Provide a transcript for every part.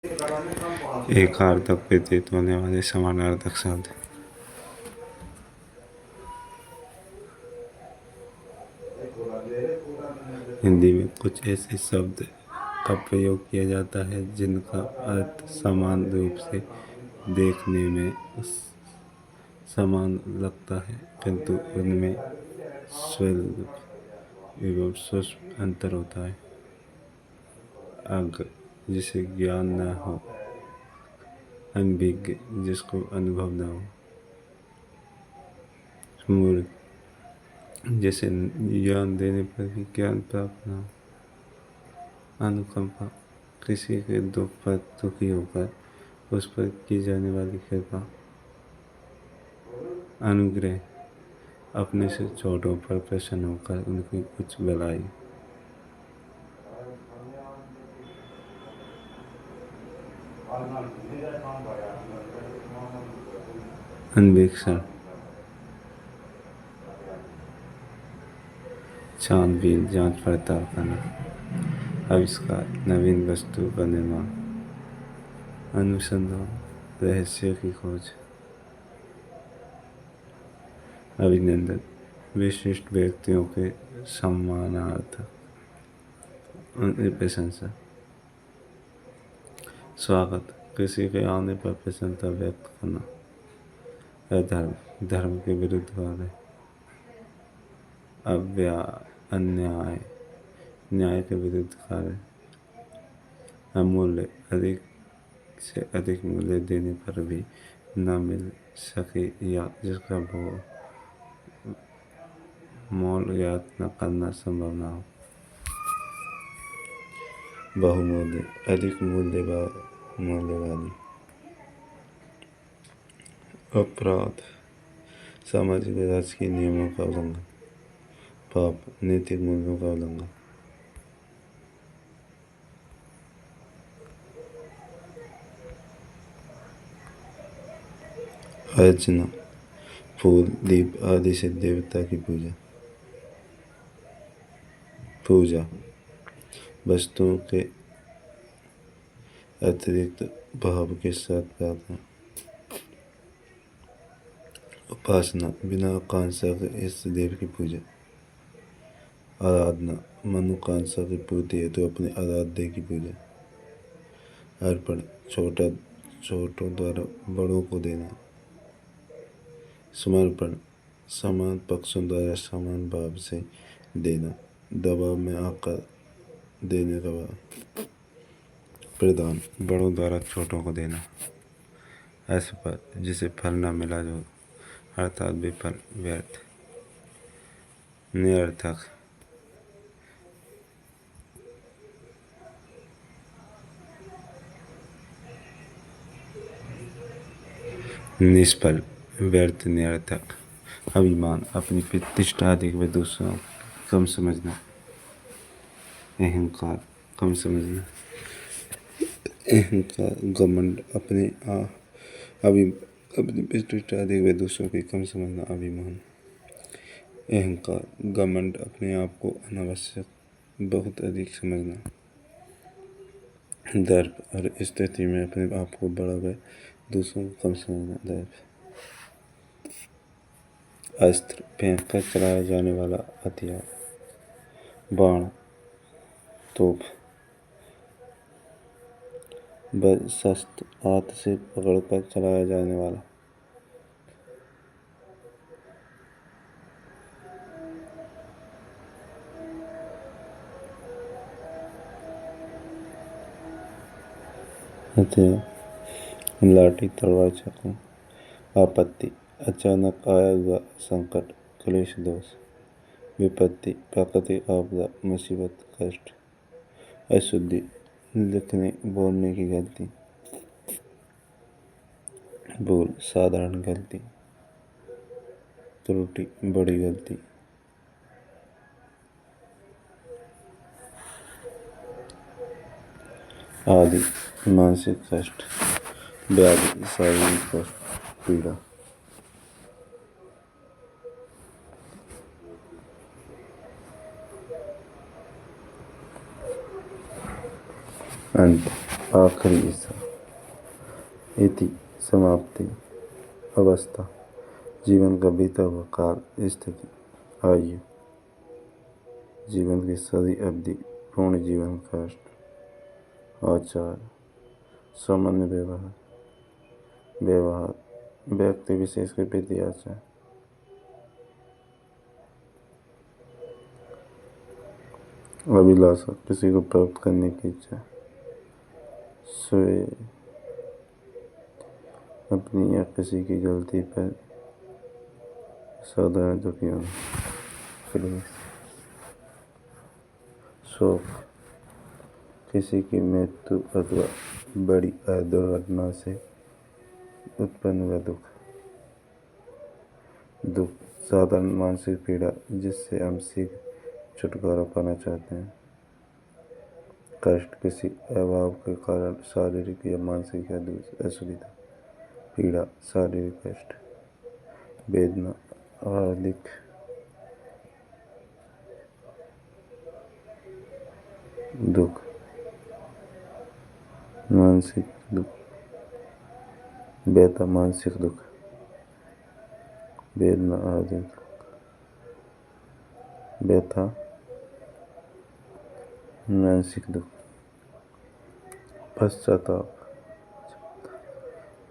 एक अर्थक प्रतीत होने वाले समानार्थक शब्द। हिंदी में कुछ ऐसे शब्द का प्रयोग किया जाता है जिनका अर्थ समान रूप से देखने में समान लगता है, किंतु उनमें स्थूल एवं सूक्ष्म अंतर होता है। अज्ञ, जिसे ज्ञान न हो। अनभिज्ञ, जिसको अनुभव न हो। मूर्ख, जिसे ज्ञान देने पर भी ज्ञान प्राप्त न हो। अनुकंपा, किसी के दुख पर दुखी होकर उस पर की जाने वाली कृपा। अनुग्रह, अपने से छोटों पर प्रसन्न होकर उनकी कुछ भलाई। अन्वेषण, छानबीन, जांच पड़ताल करना। आविष्कार, नवीन वस्तु का निर्माण। अनुसंधान, रहस्य की खोज। अभिनंदन, विशिष्ट व्यक्तियों के सम्मानार्थ उनकी प्रशंसा। स्वागत, किसी के आने पर प्रसन्नता व्यक्त करना। अधर्म, धर्म के विरुद्ध कार्य। अन्याय, न्याय के विरुद्ध कार्य। अमूल्य, अधिक से अधिक मूल्य देने पर भी न मिल सके या जिसका मोल ज्ञात न करना संभव न हो। बहुमूल्य, अधिक मूल्यवादी। अपराध, सामाजिक व राजकीय नियमों का उल्लंघन। पाप, नैतिक मूल्यों का उल्लंघन। अर्चना, फूल, दीप आदि से देवता की पूजा। पूजा, वस्तुओं के अतिरिक्त भाव के साथ प्रार्थना। उपासना, बिना आकांक्षा के इष्ट देव की पूजा। आराधना, मनोकांक्षा की पूर्ति हेतु अपने आराध्य की पूजा। अर्पण, छोटों द्वारा बड़ों को देना। समर्पण, समान पक्षों द्वारा समान भाव से देना, दबाव में आकर देने का भाव। प्रदान, बड़ों द्वारा छोटों को देना। असफल, जिसे फल न मिला जो अर्थात विफल, व्यर्थ। निरर्थक, निष्फल, व्यर्थ, निरर्थक। अभिमान, अपनी प्रतिष्ठा अधिक व दूसरों कम समझना। अहंकार, कम समझना। अहंकार, घमंड, अपनी प्रतिष्ठा अधिक व दूसरों की कम समझना। अभिमान। अहंकार, घमंड, अपने आप को अनावश्यक बहुत अधिक समझना। दर्प, हर स्थिति में अपने आप को बड़ा व दूसरों को कम समझना। दर्प। अस्त्र, फेंक कर चलाया जाने वाला हथियार। बाण, तोप। शस्त्र, हाथ से पकड़कर चलाया जाने वाला। हथियार, लाठी, तलवार, चाकू। आपत्ति, अचानक आया हुआ संकट, क्लेश, दोष। विपत्ति, प्राकृतिक आपदा, मुसीबत, कष्ट। अशुद्धि, लिखने बोलने की गलती। भूल, साधारण गलती। त्रुटि, बड़ी गलती। आदि, मानसिक कष्ट। व्याधि, शारीरिक कष्ट, पीड़ा। अंत। आखिरी हिस्सा। इति समाप्ति अवस्था जीवन का बीता हुआ काल, स्थिति, आयु, जीवन की सारी अवधि, पूर्ण जीवन काष्ठ, आचार, सामान्य व्यवहार, व्यक्ति विशेष के प्रति आचार, अभिलाषा, किसी को प्राप्त करने की इच्छा, स्वयं, अपनी या किसी की गलती पर साधारण दुखी होना, क्लेश, शोक, किसी की मृत्यु अथवा बड़ी दुर्घटना से उत्पन्न हुआ दुख, साधारण मानसिक पीड़ा जिससे हम शीघ्र छुटकारा पाना चाहते हैं, कष्ट, किसी अभाव के कारण शारीरिक या मानसिक या असुविधा, पीड़ा, शारीरिक कष्ट, वेदना, हार्दिक दुख, मानसिक दुख, व्यथा, मानसिक दुख, वेदना, हार्दिक दुख, व्यथा, मानसिक दुख, पश्चाताप,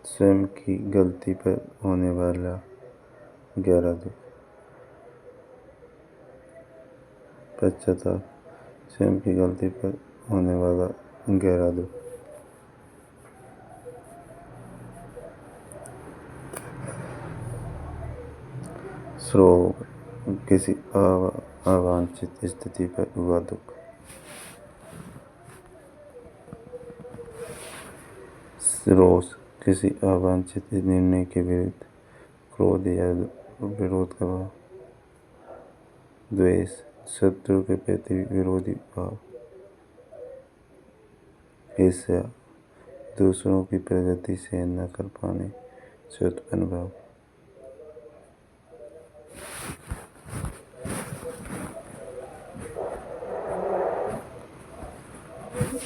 स्वयं की गलती पर होने वाला गहरा दुख, पश्चाताप, स्वयं की गलती पर होने वाला गहरा दुख, शोक, किसी अवांछित स्थिति पर हुआ दुख, रोष, किसी अवांछित निर्णय के विरुद्ध क्रोध या विरोध का भाव, द्वेष, शत्रु के प्रति विरोधी भाव, ईर्ष्या, दूसरों की प्रगति सहन न कर पाने से उत्पन्न भाव,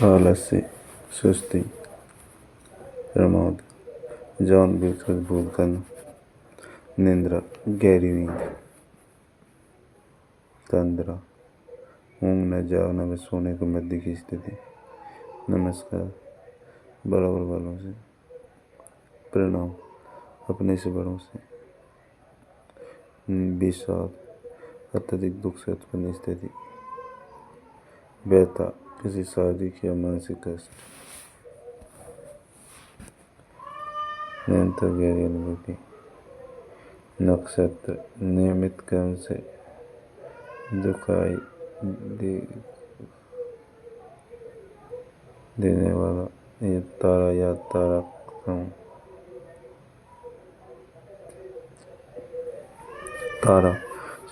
आलस्य, सुस्ती, प्रमाद, जानबूझकर भूल करना, निंद्रा, गहरी नींद, तंद्रा, ऊँघ न जागना व सोने को मध्य की स्थिति, नमस्कार, बराबर वालों से, प्रणाम, अपने से बड़ों से, विषाद, अत्यधिक दुख से उत्पन्न स्थिति, व्यथा, किसी शारीरिक या मानसिक कष्ट, निरंतर गहरी अनुभूति, नक्षत्र, नियमित क्रम से दुखाई देने वाला ये तारा या तारा क्रम, तारा,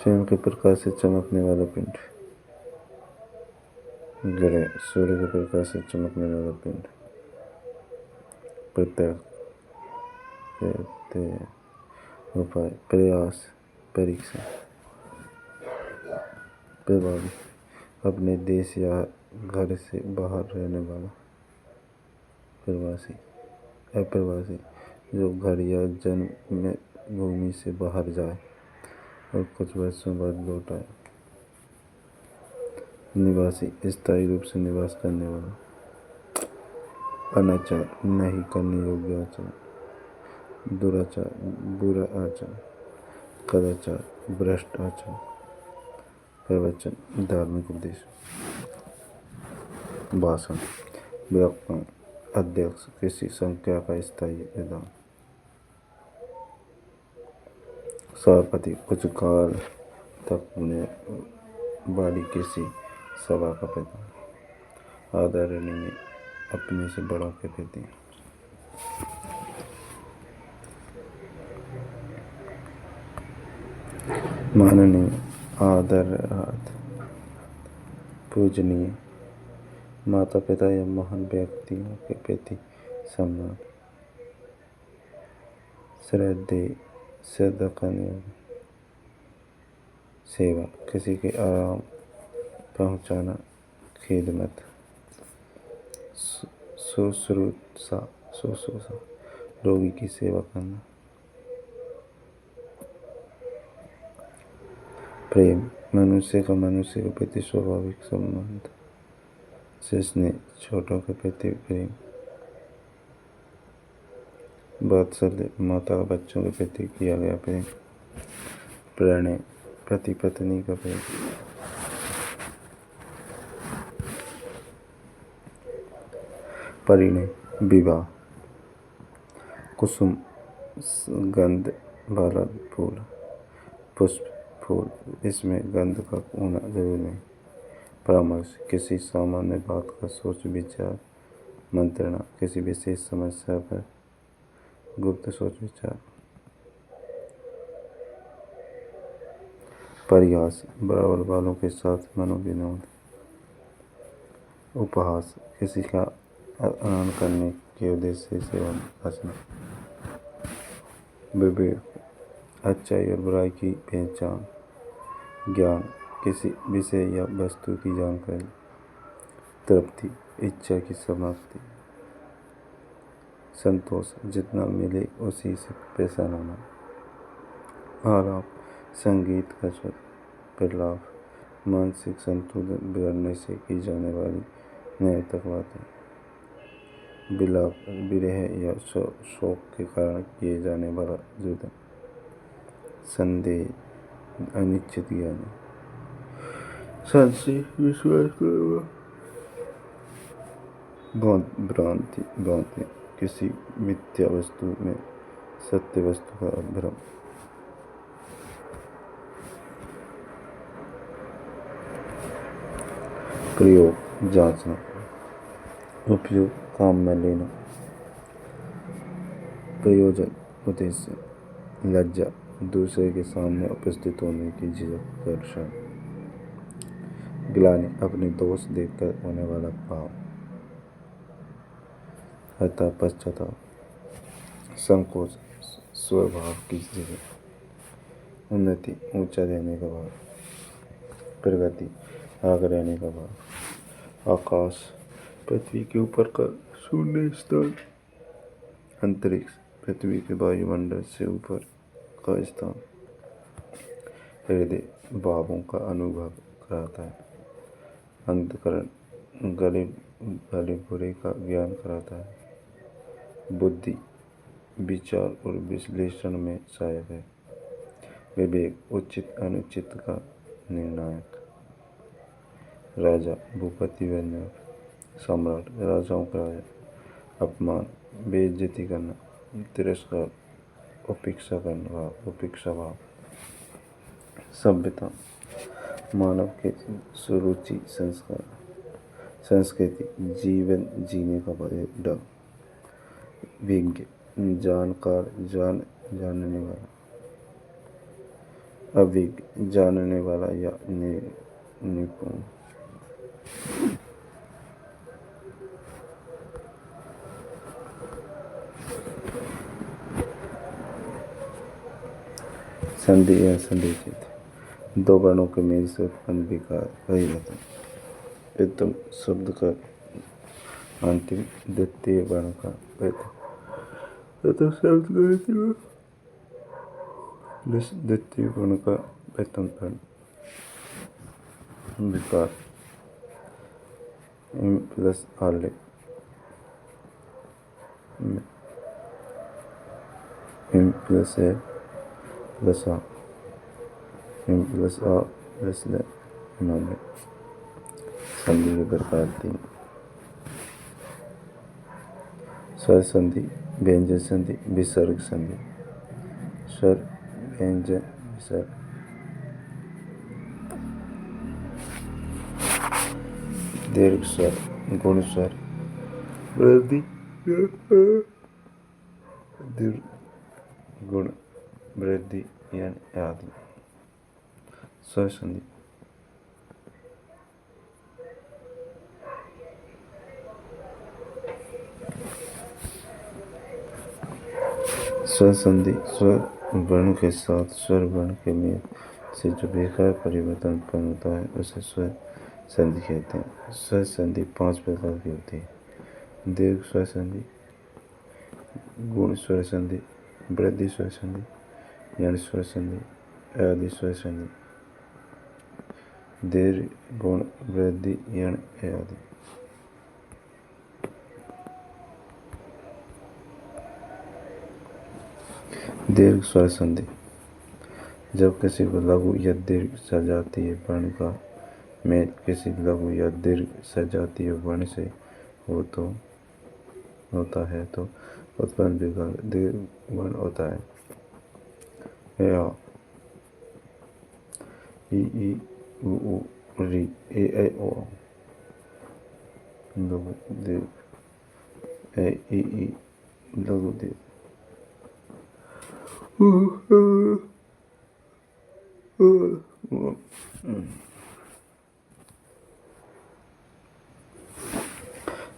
स्वयं के प्रकाश से चमकने वाला पिंड, ग्रह, सूर्य के प्रकाश से चमकने वाला पिंड, उपाय, प्रयास, परीक्षा, प्रभावी, अपने देश या घर से बाहर रहने वाला, प्रवासी, अप्रवासी, जो घर या जन्मभूमि से बाहर जाए और कुछ वर्षों बाद लौट आए, निवासी, स्थायी रूप से निवास करने वाला, अनाचार, नहीं करने योग्य आचरण, दुराचार, बुरा आचरण, कदाचार, भ्रष्ट आचरण, प्रवचन, धार्मिक उपदेश, भाषण, वक्ता, अध्यक्ष, किसी संख्या का स्थायी विधान, सभापति, कुछ काल तक होने वाली किसी सभा का प्रधान, आदरणीय, अपने से बड़ों के प्रति, माननीय, आदरार्थ, पूजनीय, माता पिता या महान व्यक्तियों के प्रति सम्मान, श्रद्धा करने वाला, सेवा, किसी के आराम पहुंचाना, खिदमत, शुश्रूषा शुश्रूषा रोगी की सेवा करना। प्रेम मनुष्य का मनुष्य के प्रति स्वाभाविक संबंध से स्नेह, छोटों के प्रति प्रेम। वात्सल्य माता का बच्चों के प्रति किया गया प्रेम। प्रणय पति पत्नी का प्रेम। परिणय विवाह। कुसुम गंध वाला फूल, पुष्प फूल, इसमें गंध का होना जरूरी नहीं। परामर्श किसी सामान्य बात का सोच विचार। मंत्रणा किसी विशेष समस्या पर गुप्त सोच विचार। परिहास बराबर वालों के साथ मनोविनोद। उपहास किसी का अपमान करने के उद्देश्य से हंसना। विवेक अच्छाई और बुराई की पहचान। ज्ञान किसी विषय या वस्तु की जानकारी। तृप्ति इच्छा की समाप्ति। संतोष जितना मिले उसी से परेशान होना। आलाप संगीत का प्रलाप, मानसिक संतुलन बिगड़ने से की जाने वाली निरर्थक बातें। विलाप विरह या शोक के कारण किए जाने वाला रुदन। संदेह अनिश्चित ज्ञान। संशय विश्वास करना। भ्रांति किसी मिथ्या वस्तु में सत्य वस्तु का भ्रम। प्रयोग जांचना, उपयोग काम में लेना। प्रयोजन उद्देश्य। लज्जा दूसरे के सामने उपस्थित होने की झिझक का दर्शान। ग्लानि अपने दोष देखकर होने वाला भाव। अतः पश्चाताप। संकोच स्वभाव की जगह। उन्नति ऊंचा रहने का भाव। प्रगति आगे रहने का भाव। आकाश पृथ्वी के ऊपर का शून्य स्थान। अंतरिक्ष पृथ्वी के वायुमंडल से ऊपर का स्थान। हृदय भावों का अनुभव कराता है। अंतःकरण गले बुरे का ज्ञान कराता है। बुद्धि विचार और विश्लेषण में सहायक है। विवेक उचित अनुचित का निर्णायक। राजा भूपति व्यंजक। सम्राट राजाओं का राजा। अपमान बेइज्जती करना। तिरस्कार उपेक्षा करना उपेक्षा भाव। सभ्यता मानव के सुरुचि संस्कार। संस्कृति जीवन जीने का ढंग। विज्ञ जानकार जानने वाला। अविज्ञ जानने वाला या निपुण। संधि या संधिचित दो वर्णों के मेल से उत्पन्न विकार वही रहता है। प्रथम शब्द का अंतिम द्वितीय वर्ण का प्रथम शब्द का द्वितीय वर्ण का प्रथम वर्ण विकार। इम प्लस आले इम प्लस है प्लस आ इम प्लस आ प्लस ले इमाले। संधि के प्रकार 3। स्वर संधि, व्यंजन संधि, विसर्ग संधि। स्वर व्यंजन विसर्ग। दीर्घ स्वर गुण स्वर वृद्धि दीर्घ गुण वृद्धि यानी आदि। स्वर संधि स्वर संधि स्वर वर्ण के साथ स्वर वर्ण के मेल से जो बेकार परिवर्तन उत्पन्न होता है उसे स्वर संधि कहते हैं। स्वर संधि 5 प्रकार की होती है। दीर्घ स्वर संधि, गुण स्वर संधि, वृद्धि स्वर संधि, यण स्वर संधि, आदि स्वर संधि। दीर्घ, गुण, वृद्धि, यण, आदि। दीर्घ स्वर संधि, जब किसी लघु या दीर्घ सजातीय वर्ण का मेल किसी लघु या दीर्घ सजातीय वर्ण से होता है तो उत्पन्न विकल्प दीर्घ वर्ण होता है। या ई ई उ ऊ री ए ऐ ओ लघु दीर्घ, ए ई ई लघु दीर्घ,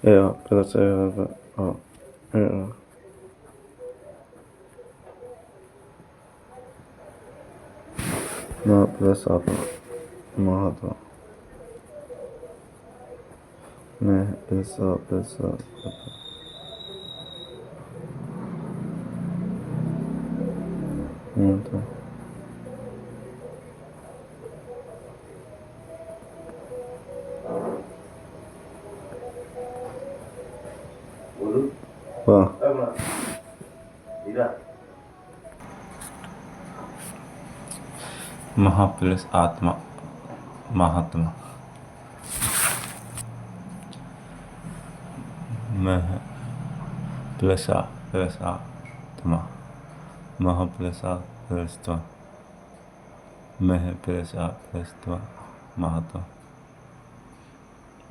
या प्लस प्लस आत्मा महात्मा में ऐसा पैसा तो वाह महा प्लस आत्मा महात्मा, मह प्लस आत्मा, मह प्लस त्वा, मह प्लस त्वा महात्मा,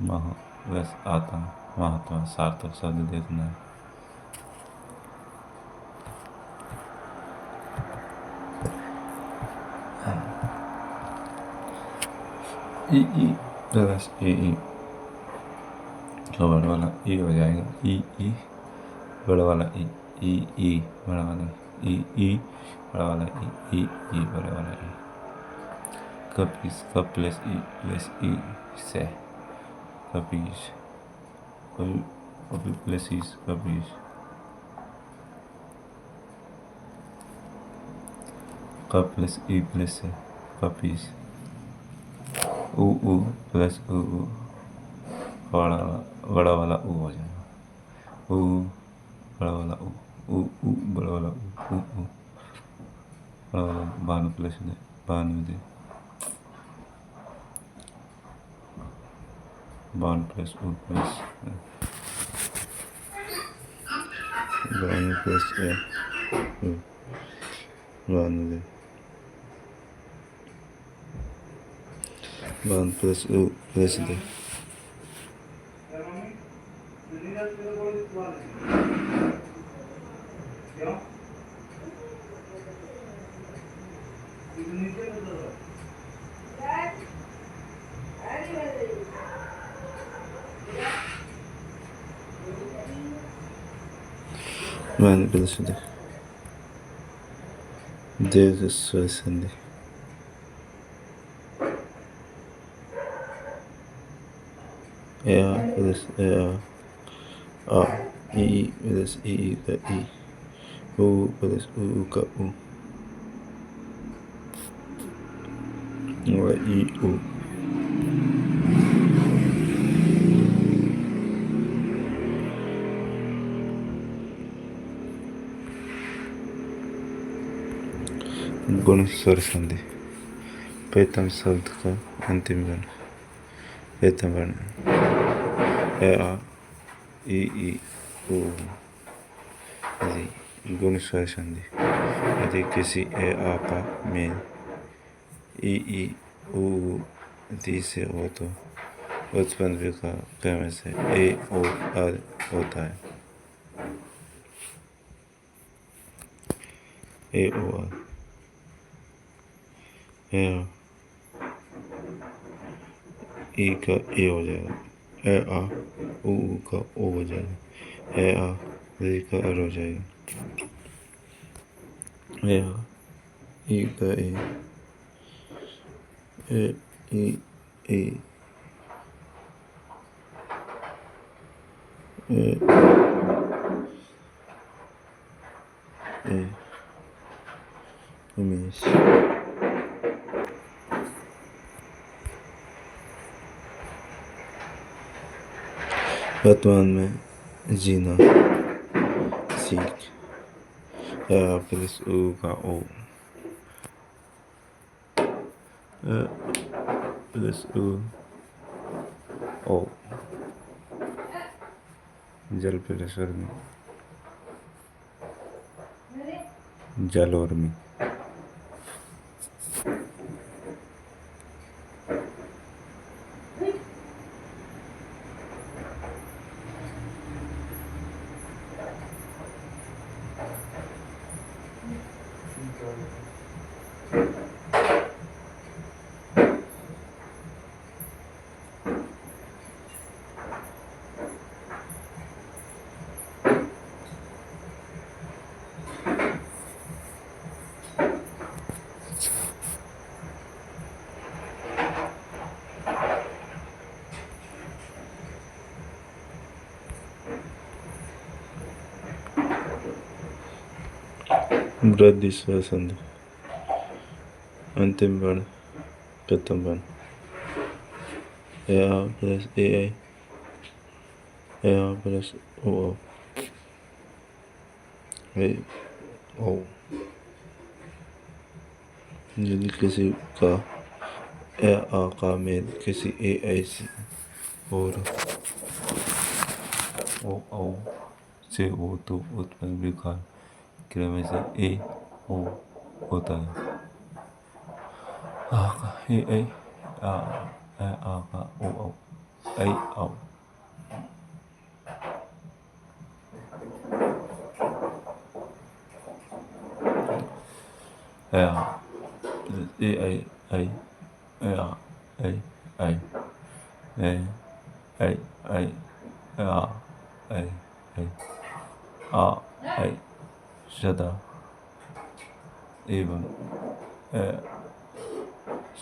मह प्लस आत्मा महात्मा। सार्थक शब्द देखना है। ई ई प्लस ए ई बड़ा वाला ई हो जाएगा। ई ई बड़ा वाला ई ई ई बड़ा वाला ई ई बड़ा वाला ई ई बड़ा वाला ई। कपीस कप प्लस ई से कपीस, कपी प्लस ई कपीस, कप प्लस ई प्लस से कपीस। ऊ प्लस ऊ बड़ा वाला ऊ हो जाएगा। ऊ बड़ा वाला ऊ बड़ा वाला ऊ बड़ा वाला बानु प्लस दे बानु दे बानु प्लस ऊ प्लस बानु प्लस ए बानु दे बानु प्लस ऊ प्लस दे बानु प्लस दे दीर्घ स्वर संधि, या प्लस आ ई प्लस ई का ई, ऊ प्लस ऊ का ऊ, ई ऊ। गुण स्वर संधि, प्रथम शब्द का अंतिम वर्ण, प्रथम वर्ण ए आ ई ऊ। गुण स्वर संधि, यदि किसी ए आ का मेल ई ऊ दी से हो तो उत्पन्न विकल्प क्रम से ए ओ आर होता है। ए ओ आर ई का ए हो जाएगा, ए आ ऊ का ओ हो जाएगा, ए आ री का अर हो जाएगा, ए आ ई का ए ई ए ए उमेश। वर्तमान में जीना सीख। प्लस ऊ का ओ प्लस ऊ ओ जल प्लस उर्मी जल उर्मी। वृद्धि स्वसंध अंतिम वर्ण प्रथम वर्ण ए प्लस ए प्लस ओ ओ। यदि किसी का ए आ का मेल किसी ए आई से और ओ से हो तो उत्पन्न विकार क्रिया में से ए ओ होता है। आ का ए आ का ओ ऐ औ। ए आई आ सदा एवं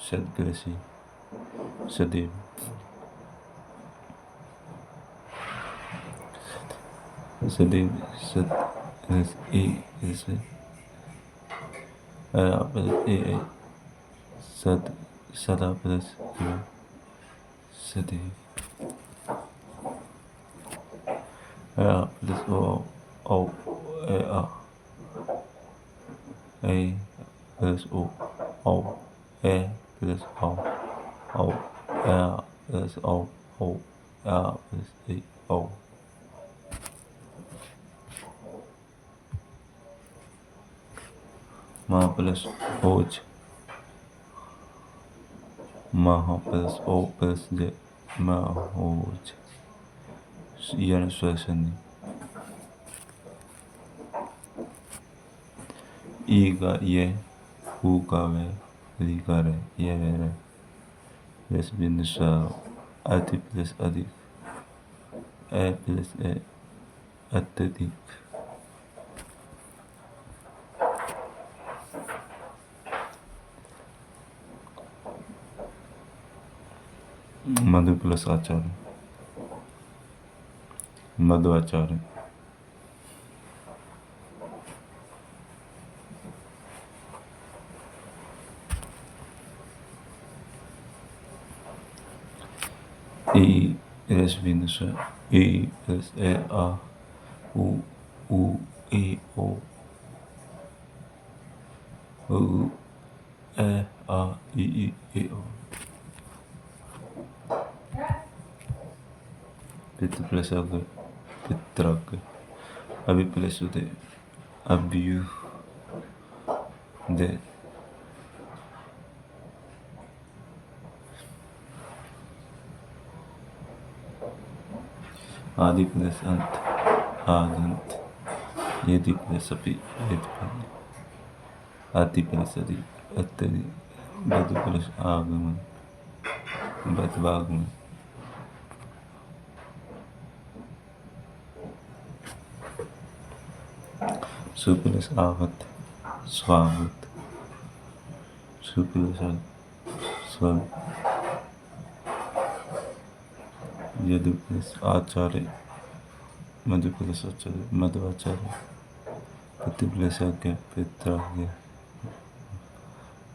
सदग्रसी सदैव। सदैव सद ए सद सदा प्लस एवं सदैव प्लस ओ ए प्लस ओ ए प्लस ओ प्लस ओ प्लस ए ओ। माँ प्लस ओज माह प्लस ओ प्लस जे माहोज यानी स्वसंधि। ई का ये हु का वे री का रे ये वे रे प्लस बिंदु अति प्लस अधिक ए प्लस ए अत्यधिक। मधु प्लस आचार्य मध्वाचार्य। ई प्लस बिंदु ई प्लस ए आ उ ए ओ ए आ ई ओ। पितृ प्लस अग्र पितृग्र। अभी प्लस उदय अभ्यु दे। आदि प्लस अंत आदंत। यदि प्लस अपि अति प्लस अधिक अत्यधिक। बद प्लस आगमन बदवागमन। सु प्लस आवत स्वागत सु प्लस स्व। यदि प्लस आचार्य मधु प्लस आचार्य मध्वाचार्य, पितृ प्लस आज्ञा पित्राज्ञा,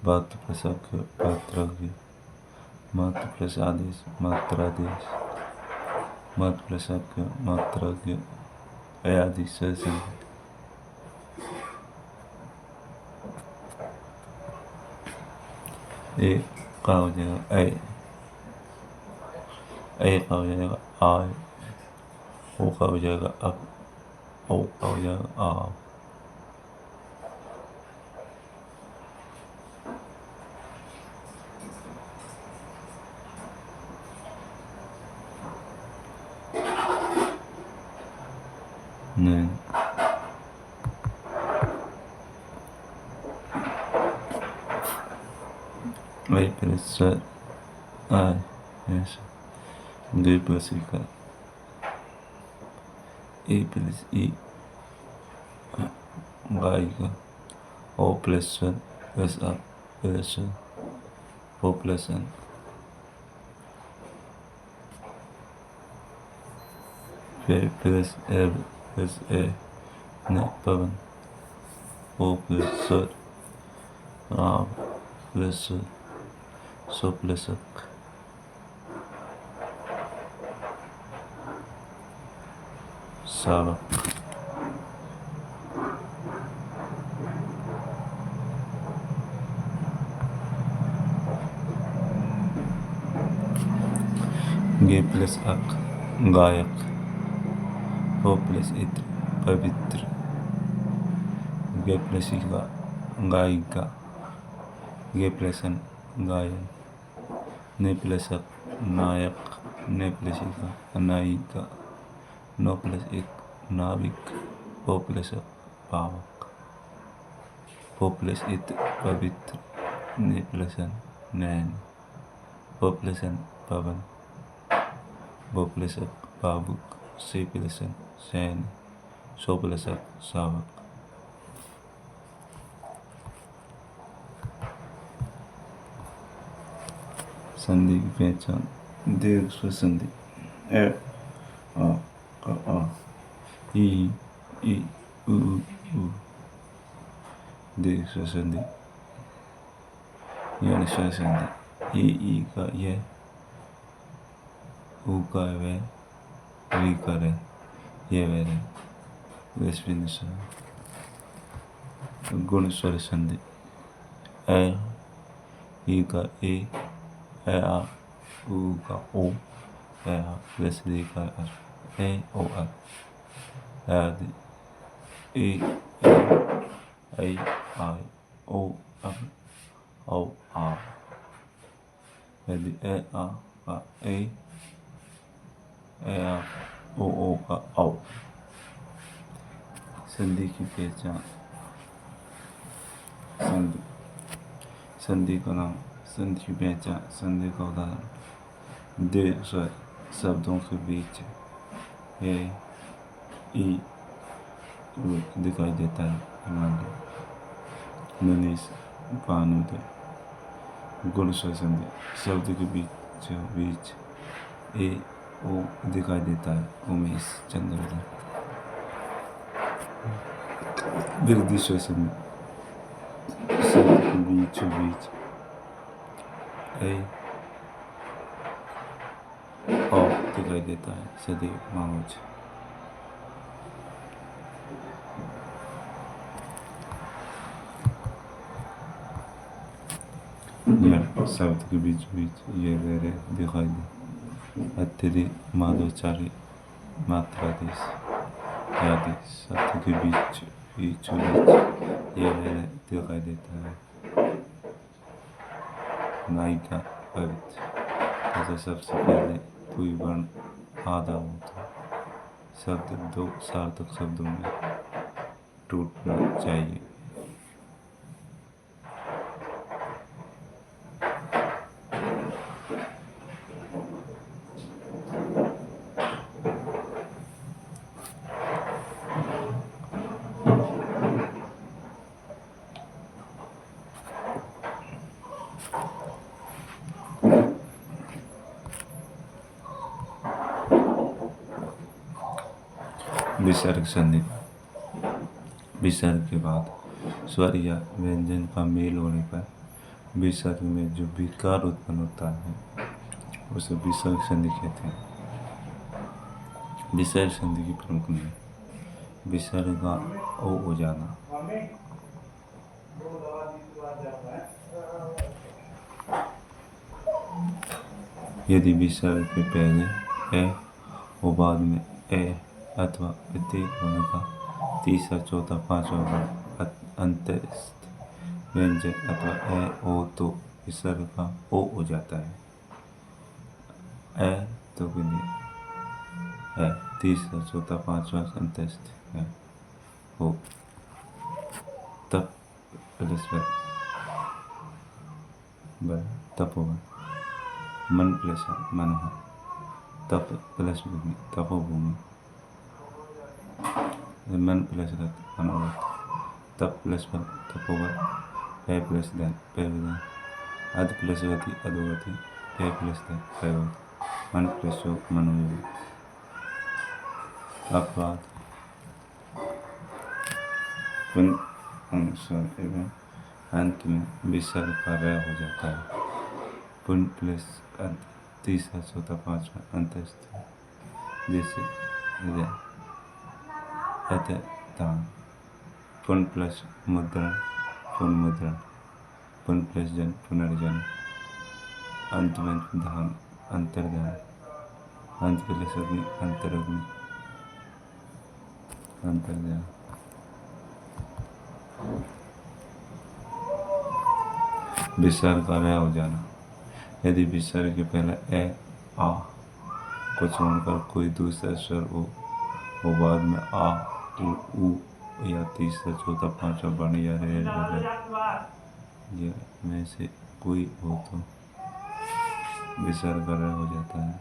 भातृ प्लस आज्ञा भात्राज्ञा, मातृ प्लस आदेश मात्रादेश, मातृ प्लस आज्ञा मात्राज्ञा, अयादेश संधि। ए का हो जाएगा ए का हो जाएगा आय, ओ का हो जाएगा अब, ओ का हो जाएगा आ, नहीं वही प्लस सर आय ऐसा दो प्लस ई का ए प्लस ई गाय का, ओ प्लस सर प्लस आ प्लस सर, ओ प्लस एन, फिर प्लस एब प्लस ए ने पवन, ओ प्लस सर राम प्लस सर, सो प्लस अक, सावक, गे प्लस अक गायक, ओ प्लस इत्र पवित्र, गे प्लस इका गायिका, गे प्लस अन गायन, ने प्लस अक नायक, ने प्लस इका अनायिका, नो प्लस एक नाविक, ओ प्लस अक पावक, ओ प्लस इत पवित्र, ने प्लस अन नैन, ओ प्लस अन पवन, ओ प्लस अक पावुक, से प्लस अन सैन, सो प्लस अक सावक। संधि की पहचान दीर्घ स्वर संधि ए आ का आ, ई उ दीर्घ स्वर संधि, यानी स्वर संधि, ई का ये, उ का वे, री का रे, ये वे रे, वेस्पिन स्वर। गुण स्वर संधि ए, ई का ए आ, उ का ओ, ए आ प्लस री का अर, ए ओ अर, आदि ए ऐ आई ओ अर, औ आ, यदि ए आ का ए आ ओ का औ। संधि की पहचान संधि, संधि का नाम, संधि की पहचान, संधि का उदाहरण, दीर्घ स्वर शब्दों के बीच ए ई उ दिखाई देता है, हिमालय ननीस भानुदय। गुण स्वर संधि शब्द के बीच ए ओ दिखाई देता है, उमेश चंद्रोदय। वृद्धि स्वर संधि शब्द के बीच ए ओ दिखाई देता है, सदैव मामूज। शब्द के बीच ये वेरे दिखाई दे, अत्यधिक माधोचारी मात्रादेश आदि शब्द के बीच ये वेरे दिखाई देता है। नायिका पवित्र, जैसे सबसे पहले कोई वर्ण आधा होता है, शब्द दो सार्थक शब्दों में टूटना चाहिए। विसर्ग संधि। विसर्ग के बाद स्वर या व्यंजन का मेल होने पर विसर्ग में जो विकार उत्पन्न होता है उसे विसर्ग संधि कहते हैं। विसर्ग संधि की प्रमुख नियम। विसर्ग का ओ हो जाना। यदि विसर्ग के पहले ए और बाद में ए अथवा प्रत्येक होने का तीसरा, चौथा, पांचवा वर्ण अंतस्थ व्यंजन अथवा ए हो तो विसर्ग का ओ हो जाता है। ए तो है, तीसरा, चौथा, पांचवा अंतस्थ है हो, तब प्लस तपोवन, मन प्लस मन हो, तप प्लस भूमि तपोभूमि, मन प्लस रथ मनोरथ, तप प्लस फल तपोवत, पे प्लस धन पैवधन, अध प्लस गति अधोगति, पे प्लस धन पैवधन, मन प्लस योग मनोयोग। अपवाद अनुसार एवं अंत में विसर्ग का रय हो जाता है। पुन प्लस तीसरा, चौथा, पांचवा अंतस्थ जैसे दान, पुन प्लस मुद्रण पुनर्मुद्रण, पुन प्लस जन पुनर्जन, अंत में धान अंतर्धान, अंत प्लस अग्नि अंतरग्नि अंतर्धान। विसर्ग का रय हो जाना। यदि विसर्ग के पहले ए आ को छोड़कर कोई दूसरा स्वर हो और बाद में आ उ या तीसरा, चौथा, पांचवा वर्ण या रे में से कोई हो तो विसर्ग का रय हो जाता है।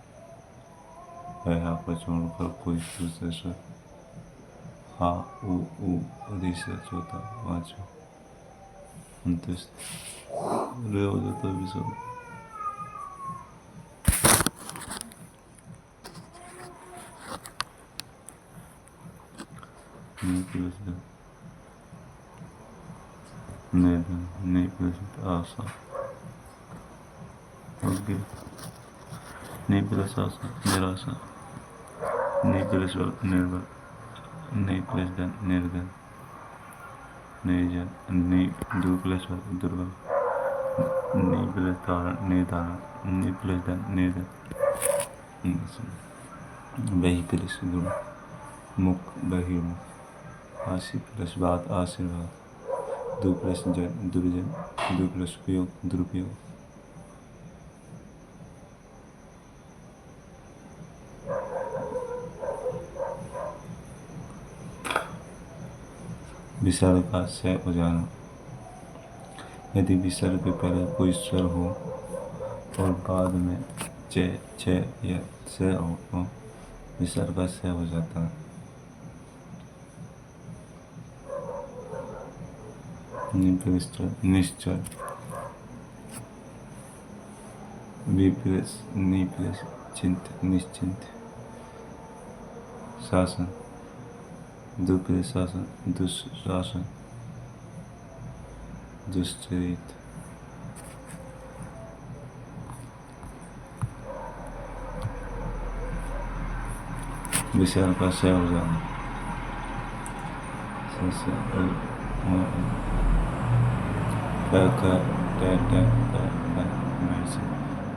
आ को छोड़कर कोई दूसरा स्वर आ उ तीसरा, चौथा, पांचवा अंतस्थ रे हो जाता है विसर्ग। आशा नहीं प्लस आशा निराशा, नहीं प्लस निर्बल, नहीं प्लस धन निर्धन, निर्जन, नहीं दो प्लस दुर्बल, नहीं प्लस धारण निर्धारण, नहीं प्लस धन निर्धन, वही प्लस गुण मुख बहिर्मुख, आशी प्लस बात आशीर्वाद, दो प्लस जन दुर्जन, दो प्लस उपयोग दुरुपयोग। विसर्ग का से हो जाना। यदि विसर्ग के पहले कोई स्वर हो और बाद में चे छे या से हो तो विसर्ग का से हो जाता है। निश्चल, प्लस चिंत निश्चिंत, शासन, दो प्लस शासन दुशासन दुश्चरित। विसर्ग का से हो जाना।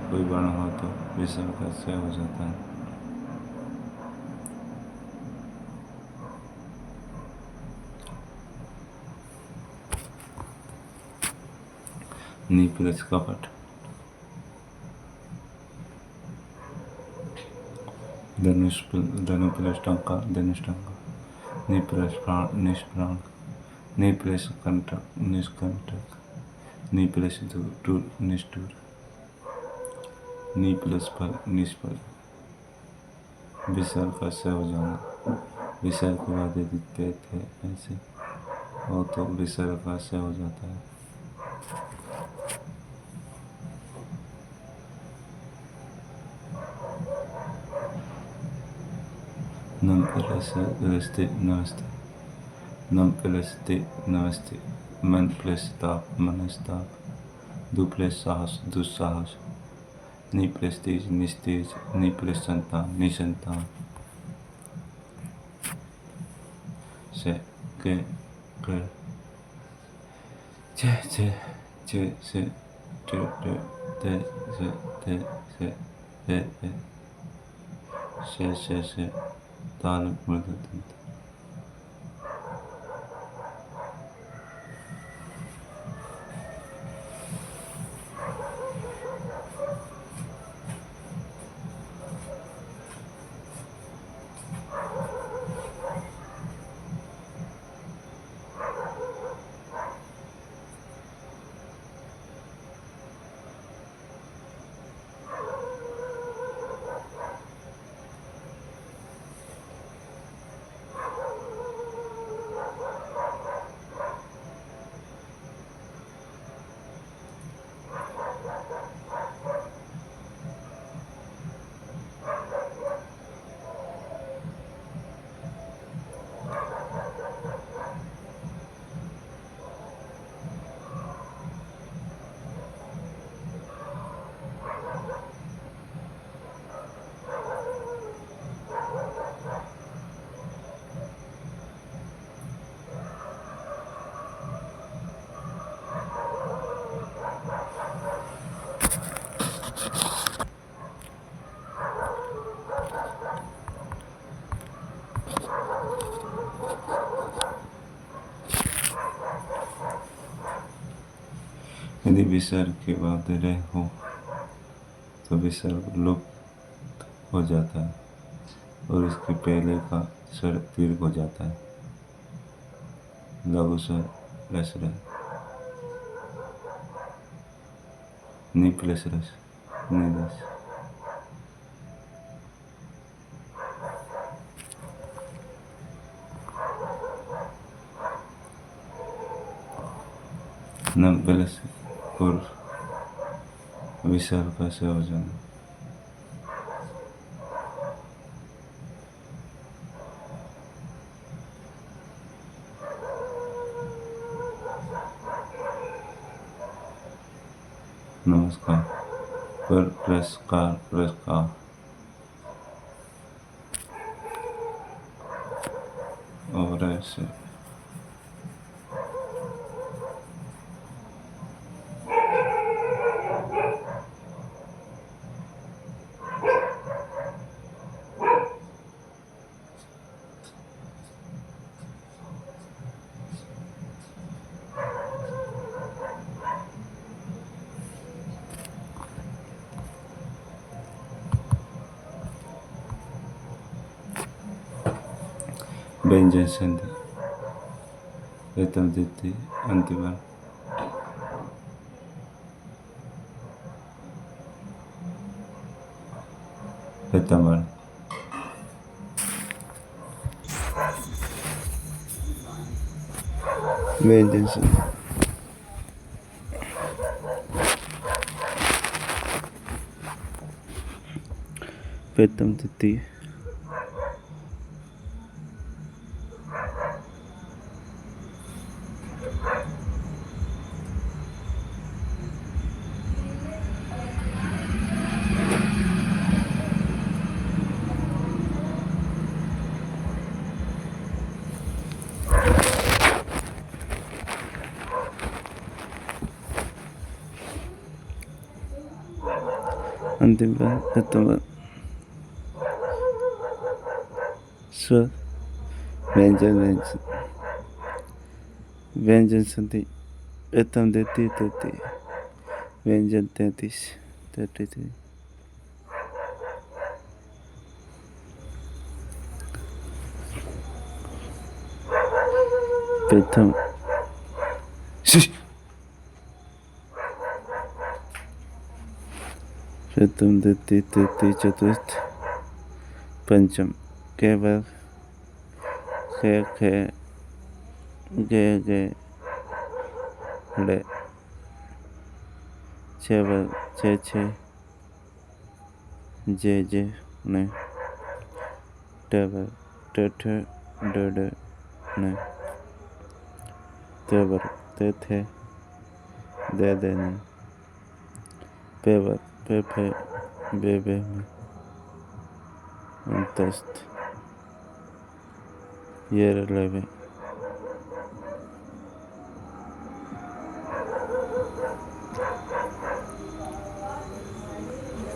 कोई वर्ण हो तो विसर्ग का से हो जाता है। नी प्लस कपट, धनु प्लस टंका धनुष टंका, नी प्लस प्राण निष्प्राण, नी प्लस कंटक निष्कंटक, नी प्लस दूर निष्ठुर, नी प्लस फल निष्फल। विसर्ग का से हो जाना। विसर्ग के बाद यदि ते थे ऐसे हो तो विसर्ग का से हो जाता है। नम प्लस रस्ते नमस्ते, नम प्लस ते नमस्ते, मन प्लस ताप मनस्ताप, दु प्लस साहस दुस्साहस, नि प्लस तेज निस्तेज, नि प्लस संतान निसंतान, से के कर, छे छे छे से टे टे ते से से ताल मृदु तंत्र। यदि विसर्ग के बाद रह हो तो विसर्ग लुप्त हो जाता है और इसके पहले का स्वर दीर्घ हो जाता है। लघु स्वर रस रह, नि प्लस रस निरस, नम प्लस और विसर्ग का संयोजन। नमस्कार पुरस्कार पुरस्कार और ऐसे व्यंजन संधि प्रथम द्वितीय अंतिम वर्ण। प्रथम वर्ण व्यंजन संधि प्रथम द्वितीय अंतिम वर्ण प्रथम वर्ण स्वर व्यंजन व्यंजन व्यंजन संधि प्रथम द्वितीय तृतीय व्यंजन 33 प्रथम प्रथम द्वितीय तृतीय चतुर्थ पंचम केवल खे खे गे गे ड़े छेवल छे छे जे जे ने टेबल टे ठे डे डे ने तेवर ते थे दे देने पेवर पे फे बे में अंतस्त ये लेवे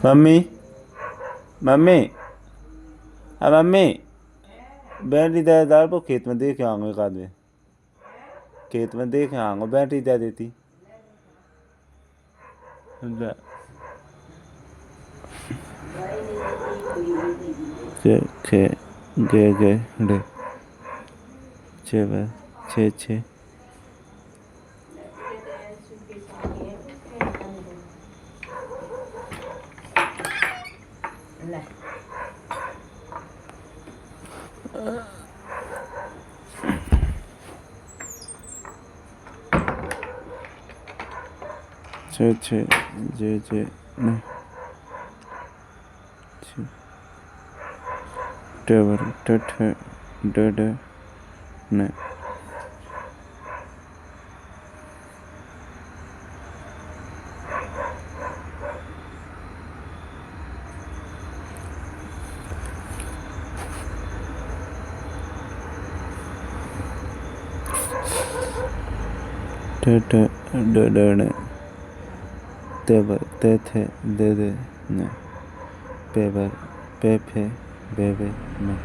मम्मी मम्मी मम्मी बैटरी दार को खेत में देखे आऊँगा एक आदमी खेत में देखे आऊँगा बैटरी दे देती खे गे गे डे छे छे छे छे छे जे ने टेवर टे डे डे ने टे डे डे ने तेवर ते थे दे दे ने पेवर पे फे बे में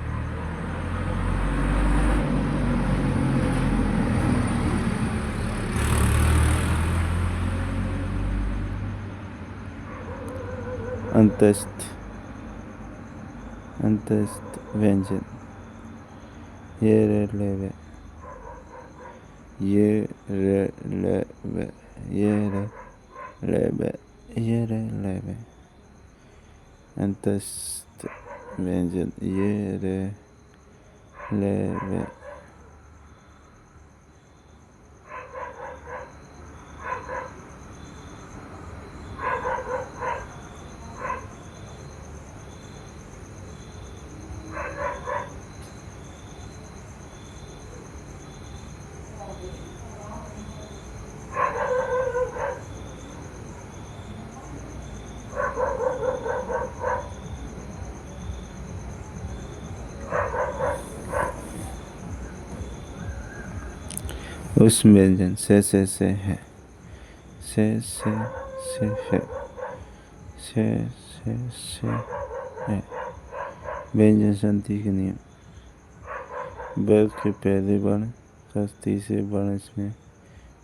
अंतस्त व्यंजन ये रे लेवे ये रे लेवे ये रे लेवे ये रे लेवे अंतस्त व्यंजन ये रे लेवे उस व्यंजन से है से है से है व्यंजन संधि के नियम वर्ग के पहले वर्ण का तीसरे वर्ण में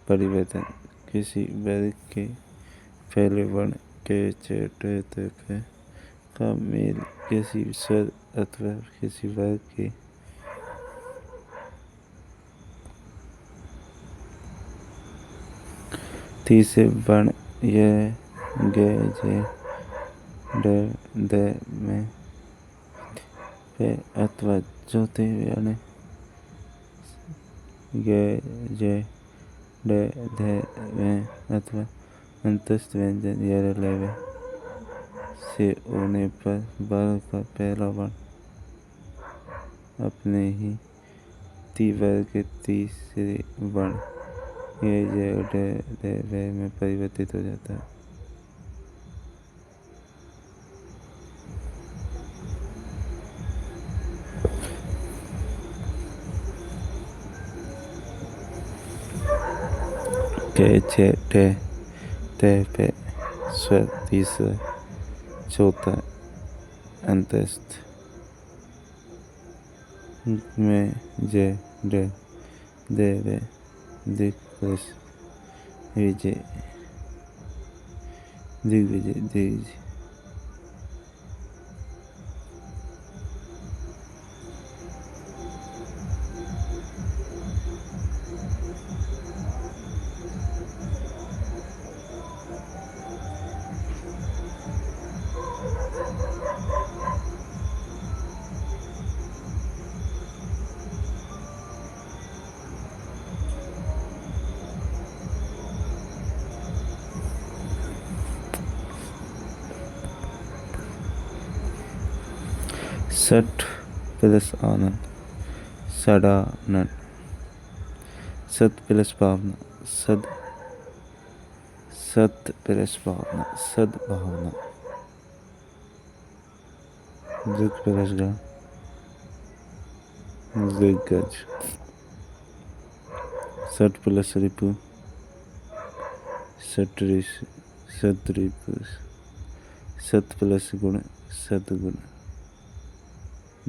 परिवर्तन किसी वर्ग के पहले वर्ण के चौथे तक का मेल किसी स्वर अथवा किसी वर्ग के तीसरे वर्ण ये गे जे डे दे में पे अथवा चौथे वर्ण गे जे डे दे में अथवा अंतस्थ व्यंजन ये लेवे से होने पर वर्ग का पहला वर्ण अपने ही वर्ग के तीसरे वर्ण ये जे में परिवर्तित हो जाता है। के छे टे ते पे स्वर तीसरा चौथा अंतस्थ में जे डे देवे दिग्विजय दिग्विजय सठ प्लस आनंद सड़ानन। सत प्लस भावना सत प्लस भावना सद्भावना। जग प्लस गा दिग्गज। सट प्लस रिपु सतरिपु। सत प्लस गुण सदगुण।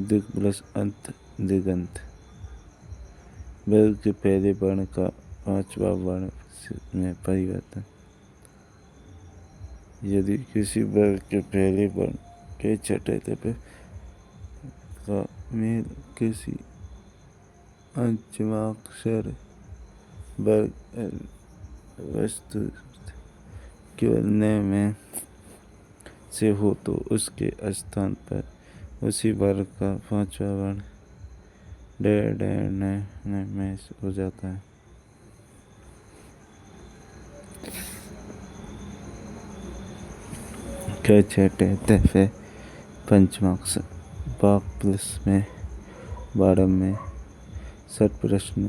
दिग प्लस अंत दिगंत। वर्ग के पहले वर्ण का पांचवा वर्ण में परिवर्तन। यदि किसी वर्ग के पहले वर्ण के छठे दबे का मेल किसी पंचमाक्षर वर्ग वस्तु केवल न में से हो तो उसके स्थान पर उसी वर्ग का पांचवा वर्ण न में हो जाता है। के छठे दफे पंचमाक्षर वाक प्लस में बारह में सट प्रश्न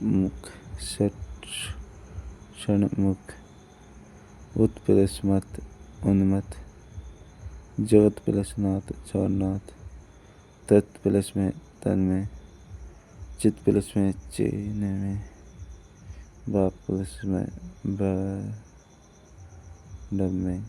मुख क्षण मुख। उत प्लस मत उन्मत। जगत प्लस नाथ जगन्नाथ। तत् प्लस में तन में। चित प्लस में चेन में। बाप प्लस में डब में।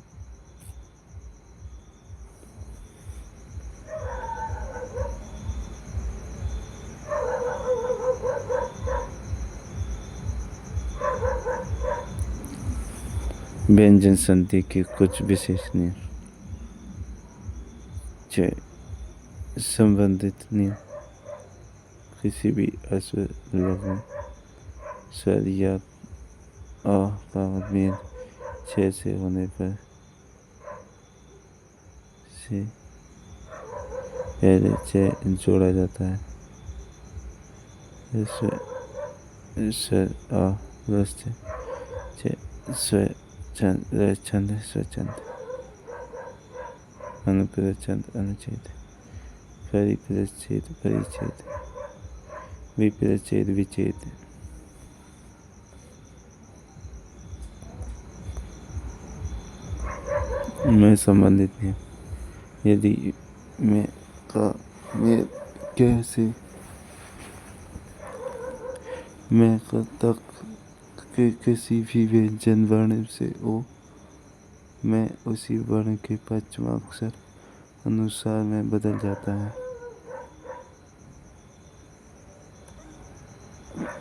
व्यंजन संधि के कुछ विशेष नियम। संबंधित नियम। किसी भी अश्व लघु स्वर या अ का मेल छः से होने पर से पहले छः जोड़ा जाता है। स्वर अ प्लस छः छंद स्वचंद। अनुप्रच्छंद अनुच्छेद। परिप्रच्छेद परिच्छेद। विप्रच्छेद विच्छेद। में संबंधित है। यदि में का में कैसे में का तक के किसी भी व्यंजन वर्ण से हो में उसी वर्ण के पंचमाक्षर अनुसार में बदल जाता है।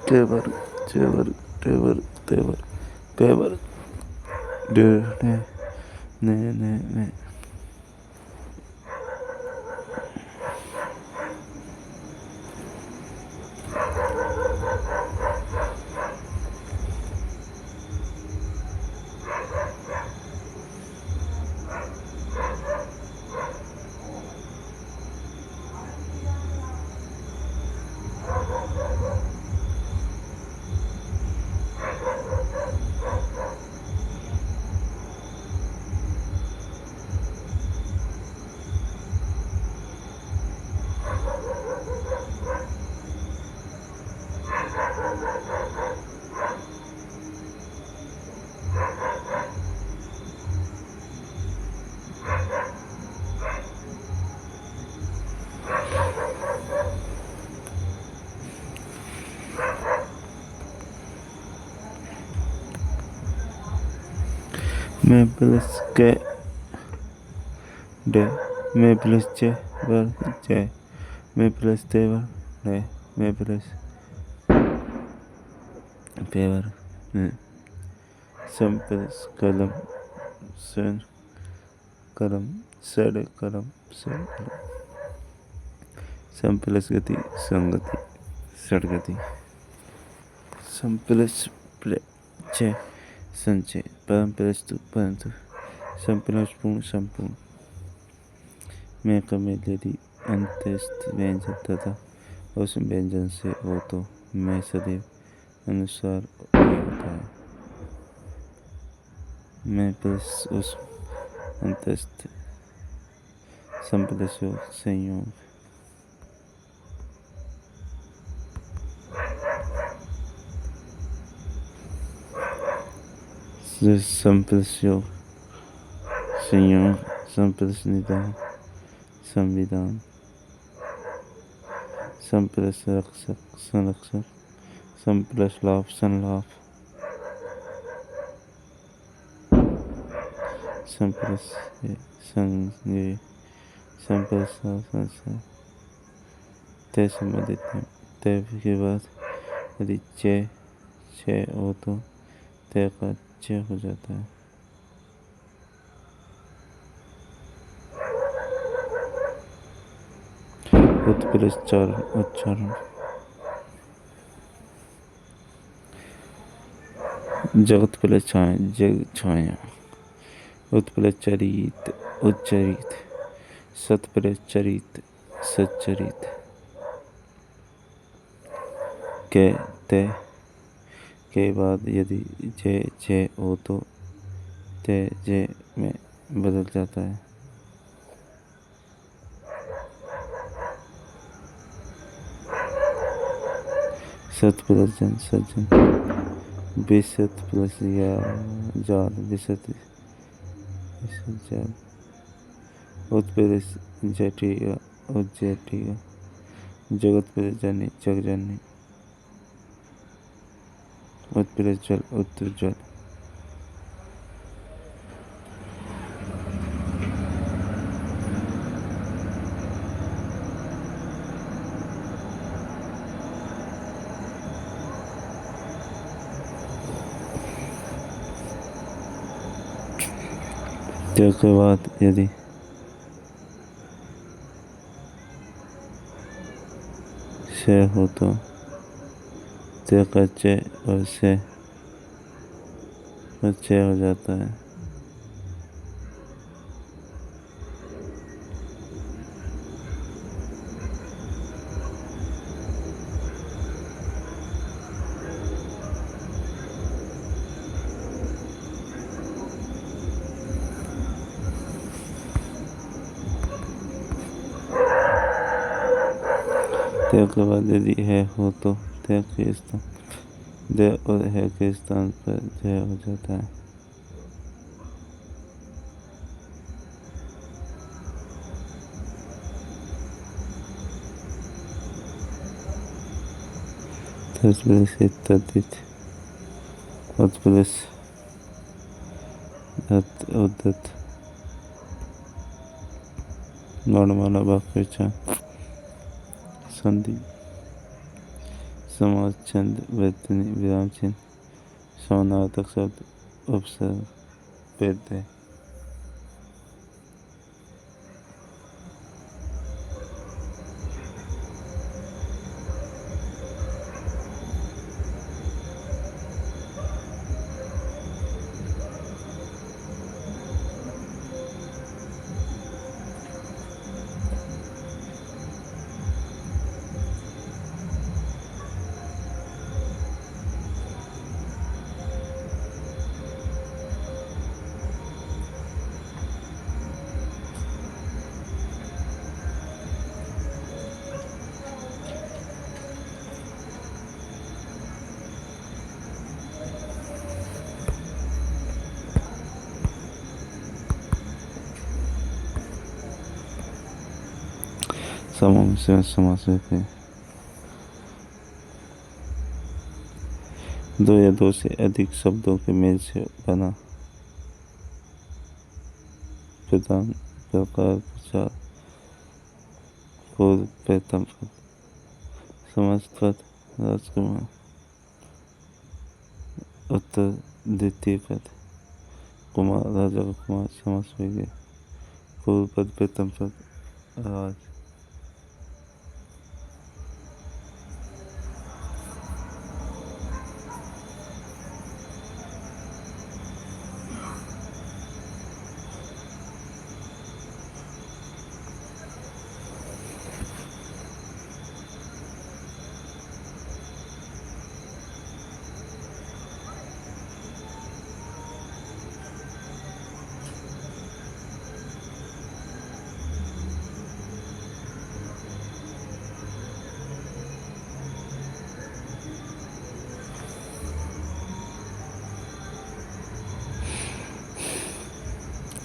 तेवर तेवर तेवर तेवर पेवर ने में प्लस के डे में प्लस चे वर जय में प्लस तेवर डे में प्लस पेवर सम प्लस कलम सन कलम सड़ कलम सड़ सम प्लस गति संगति सड़गति। सम प्लस चे संचय। परम प्लस तु परंतु। सम प्लस पूर्ण संपूर्ण। में कमेल यदि अंत्यस्थ व्यंजन तथा उस व्यंजन से हो तो में सदैव अनुसार ही होता है। में प्लस उस अंत्यस्थ सम प्लस योग संयोग। संप्रेषयोग, संयोग, संप्रेष निदान, संविधान, संप्रेष रक्षक, संरक्षक, संप्रेष लाभ, संलाभ, संप्रेष संज्ञेय, संप्रेष संसार, तय संबंधित नियम। तय के बाद यदि चे हो तो तय का च हो जाता है। उत्प्रेष उच्चारण, जगत प्लस छाया, जग छाया। उत्प्रेष चरित, उच्चरित। सत्प्रेष चरित, सच्चरित। तय के बाद यदि जे हो तो तय जे में बदल जाता है। सत प्लस जन, सज्जन। विसत प्लस जाल, विसत जाल। उत्प्रेष जटिया, उज्जटिया। जगत प्लस जनी, जगजनी। उत्प्रेष जल, उत्तरजल। तय के बाद यदि से हो तो तय का चे और से हो जाता है। तय के बाद यदि है हो तो तय के स्थान दे और है के स्थान पर जय हो जाता है। तत्प्रेष तद्धित, उत्प्रेष उद्धत। वर्णमाला वाक्य पहचान, संधि, समास, छंद, वर्तनी, विराम चिन्ह, समानार्थक शब्द, उपसर्ग, प्रत्यय। समूह से समास है। दो या दो से अधिक शब्दों के मेल से बना। प्रधान, प्रकार, प्रचार, पूर्व, प्रथम पद, समस्त पद, राजकुमार, उत्तर, द्वितीय पद, कुमार, राजा का कुमार, समास हो गया। पूर्व पद, प्रथम पद, राज।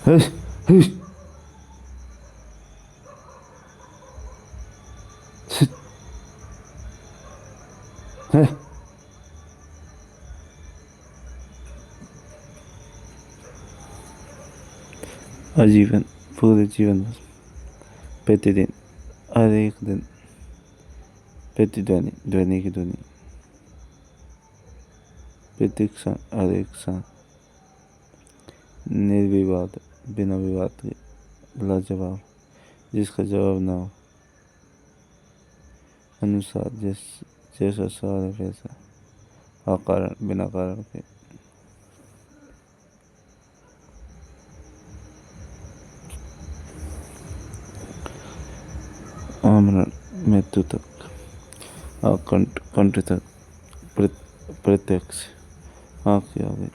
हश हश छिट, है आजीवन पूरे जीवन भर प्रतिदिन हर एक दिन प्रतिध्वनि ध्वनि की ध्वनि प्रतीक्षा हर एक क्षण निर्विवाद बिना विवाद के लाजवाब जिसका जवाब ना हो अनुसार जैसा सवाल है वैसा अकारण बिना कारण के आमरण मृत्यु तक कंठ तक प्रत्यक्ष आँख के आगे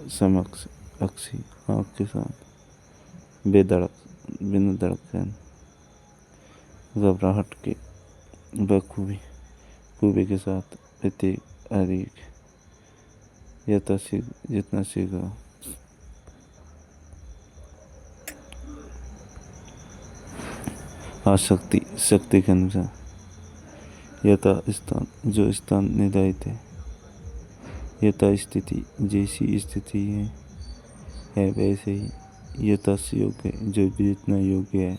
समक्ष अक्षी आँख के साथ बेधड़क बिना धड़कन घबराहट के बखूबी खूबी के साथ प्रत्येक अधिक यथाशीघ्र जितना शीघ्र आसक्ति शक्ति के अनुसार यथा स्थान जो स्थान निर्धारित है यथा स्थिति जैसी स्थिति है वैसे ही यथा योग्य जो भी जितना योग्य है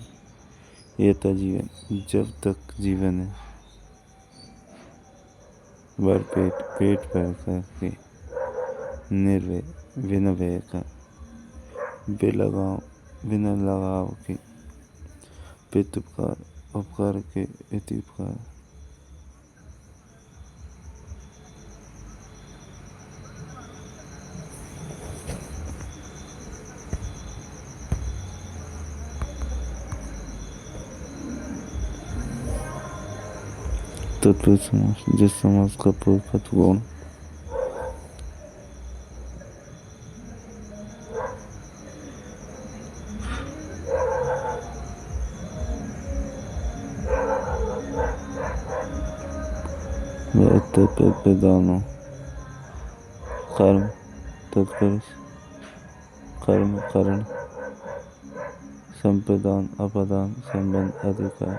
यथा जीवन जब तक जीवन है भर पेट भर करके निर्भय बिना भय का बिना लगाव के प्रत्युपकार उपकार के अति उपकार तत्पुरुष समास जिस समास का पूर्वक गुण प्रदानो कर्म तत्पुरुष कर्म कारण संप्रदान अपदान संबंध अधिकार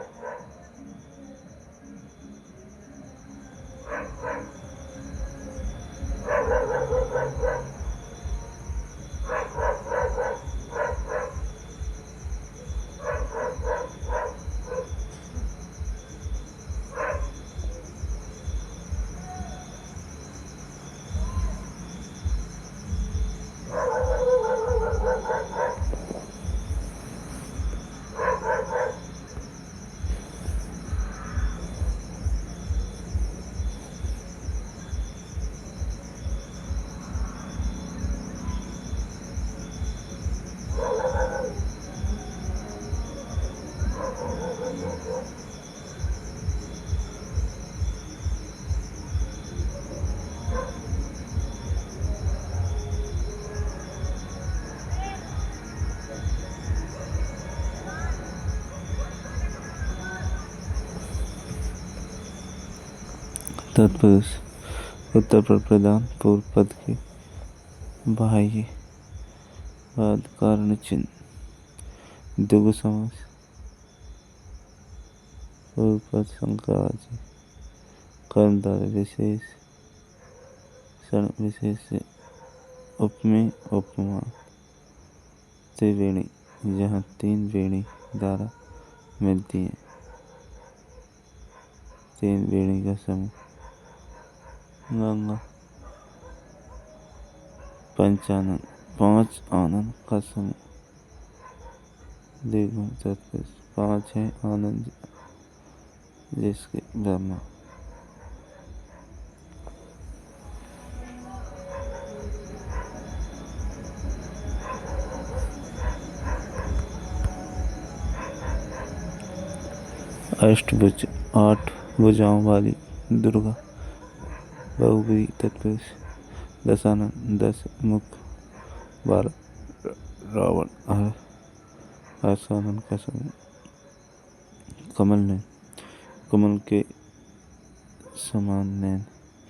तत्पुरुष उत्तर पर प्रधान पूर्व पद के बाह्य बाद कारण चिन्ह द्विगु समास पूर्व पद शंकराचार्य कर्मधारय विशेष क्षण विशेष से उपमेय उपमा त्रिवेणी जहाँ तीन वेणी द्वारा मिलती है तीन वेणी का समूह गंगा पंचानन पांच आनंद का समूह द्विगुण तत्पुरुष पांच है आनंद जिसके ब्रह्मा अष्टभुज आठ भुजाओं वाली दुर्गा बहुबुरी तत्पुरुष दशानन दस मुख 12 रावण हर्षानंद का समूह कमल ने कमल के समान नैन